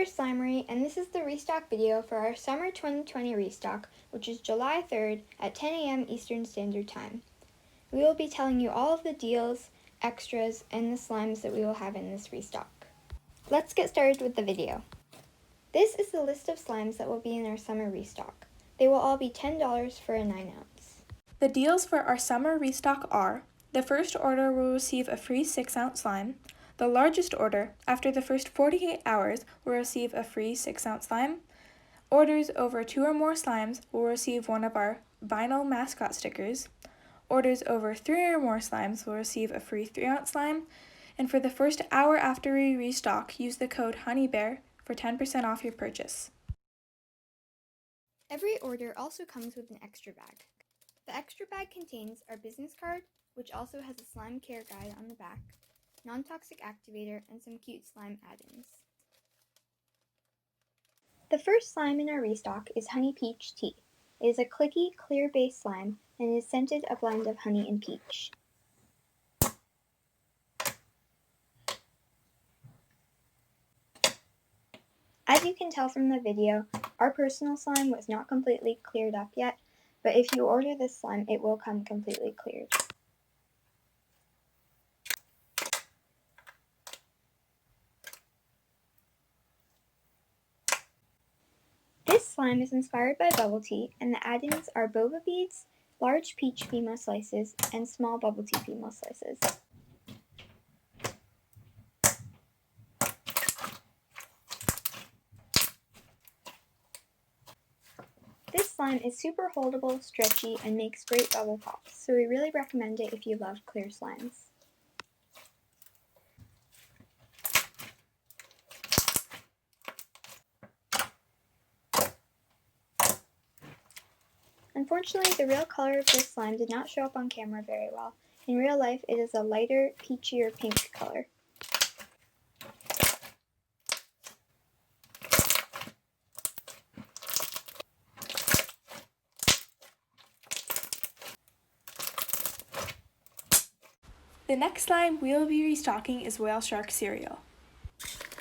Blackberry Slimery, and this is the restock video for our Summer 2020 restock, which is July 3rd at 10 a.m. Eastern Standard Time. We will be telling you all of the deals, extras, and the slimes that we will have in this restock. Let's get started with the video. This is the list of slimes that will be in our summer restock. They will all be $10 for a 9-ounce. The deals for our summer restock are: the first order will receive a free 6-ounce slime. The largest order, after the first 48 hours, will receive a free 6-ounce slime. Orders over 2 or more slimes will receive one of our vinyl mascot stickers. Orders over 3 or more slimes will receive a free 3-ounce slime. And for the first hour after we restock, use the code Honey Bear for 10% off your purchase. Every order also comes with an extra bag. The extra bag contains our business card, which also has a slime care guide on the back, non-toxic activator, and some cute slime add-ins. The first slime in our restock is Honey Peach Tea. It is a clicky, clear base slime and is scented a blend of honey and peach. As you can tell from the video, our personal slime was not completely cleared up yet, but if you order this slime, it will come completely cleared. This slime is inspired by bubble tea, and the add-ins are boba beads, large peach Fimo slices, and small bubble tea Fimo slices. This slime is super holdable, stretchy, and makes great bubble pops, so we really recommend it if you love clear slimes. Unfortunately, the real color of this slime did not show up on camera very well. In real life, it is a lighter, peachier pink color. The next slime we will be restocking is Whale Shark Cereal.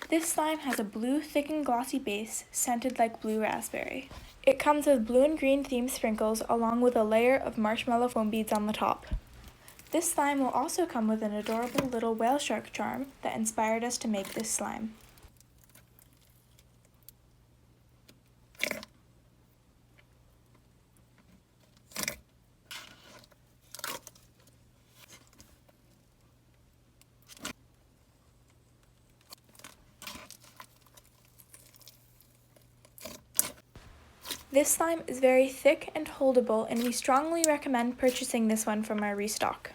This slime has a blue, thick and glossy base, scented like blue raspberry. It comes with blue and green themed sprinkles along with a layer of marshmallow foam beads on the top. This slime will also come with an adorable little whale shark charm that inspired us to make this slime. This slime is very thick and holdable, and we strongly recommend purchasing this one from our restock.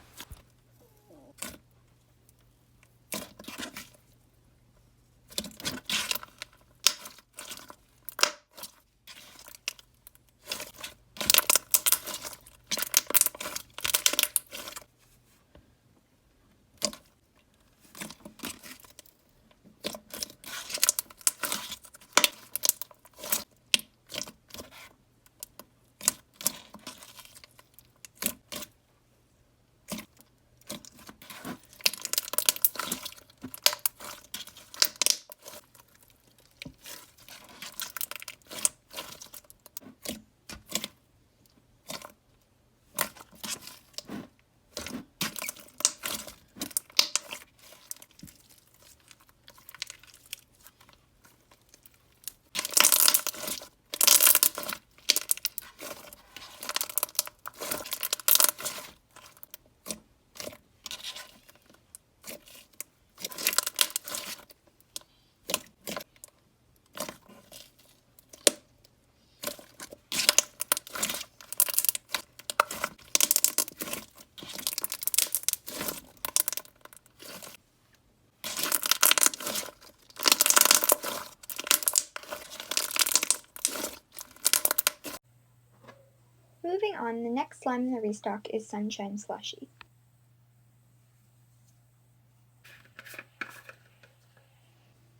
Moving on, the next slime in the restock is Sunshine Slushie.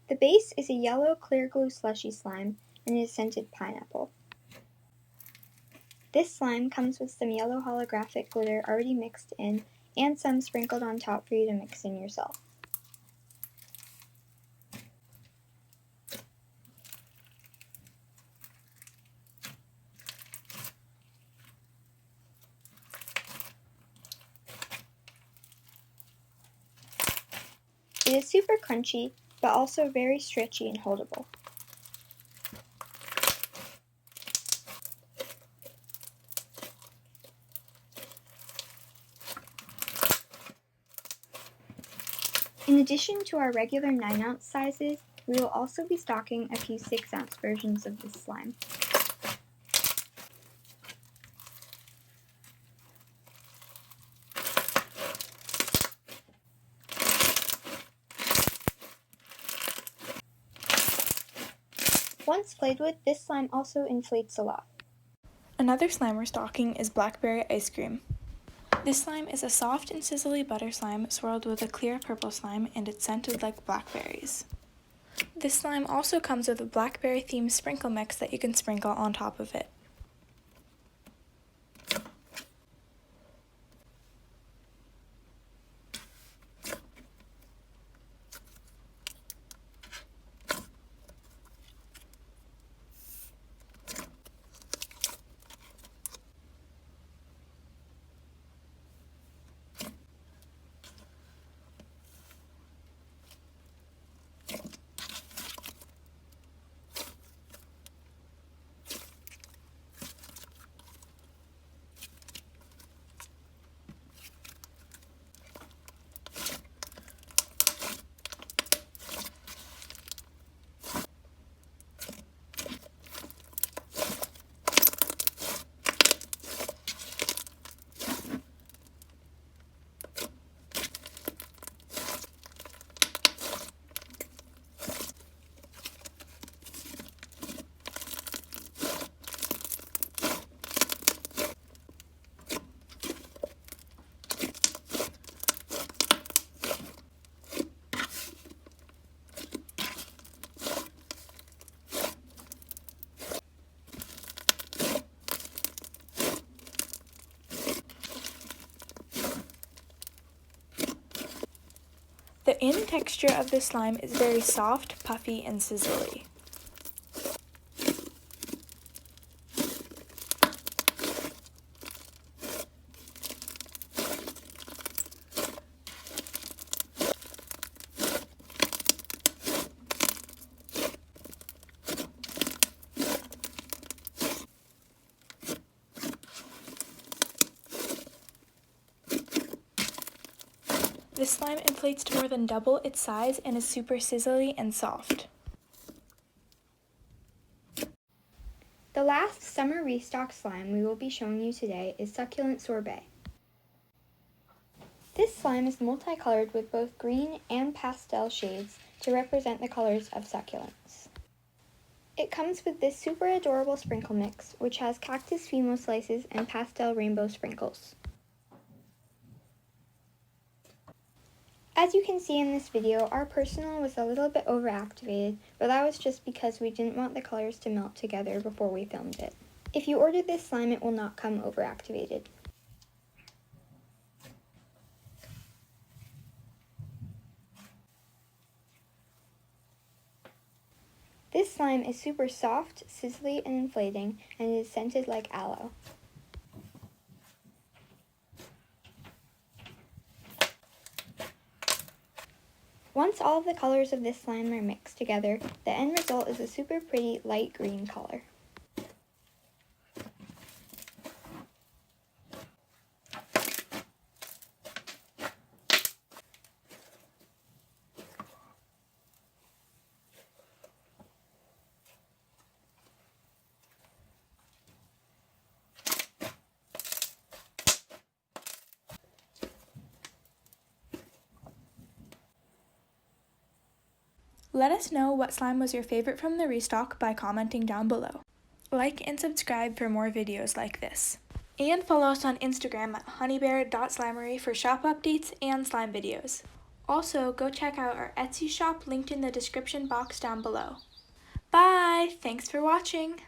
The base is a yellow clear glue slushy slime and is scented pineapple. This slime comes with some yellow holographic glitter already mixed in and some sprinkled on top for you to mix in yourself. It is super crunchy, but also very stretchy and holdable. In addition to our regular 9-ounce sizes, we will also be stocking a few 6-ounce versions of this slime. Once played with, this slime also inflates a lot. Another slime we're stocking is Blackberry Ice Cream. This slime is a soft and sizzly butter slime swirled with a clear purple slime, and it's scented like blackberries. This slime also comes with a blackberry themed sprinkle mix that you can sprinkle on top of it. The end texture of this slime is very soft, puffy, and sizzly. This slime inflates to more than double its size and is super sizzly and soft. The last summer restock slime we will be showing you today is Succulent Sorbet. This slime is multicolored with both green and pastel shades to represent the colors of succulents. It comes with this super adorable sprinkle mix, which has cactus fimo slices and pastel rainbow sprinkles. As you can see in this video, our personal was a little bit overactivated, but that was just because we didn't want the colors to melt together before we filmed it. If you order this slime, it will not come overactivated. This slime is super soft, sizzly, and inflating, and it is scented like aloe. Once all of the colors of this slime are mixed together, the end result is a super pretty light green color. Let us know what slime was your favorite from the restock by commenting down below. Like and subscribe for more videos like this. And follow us on Instagram at honeybear.slimery for shop updates and slime videos. Also, go check out our Etsy shop linked in the description box down below. Bye! Thanks for watching!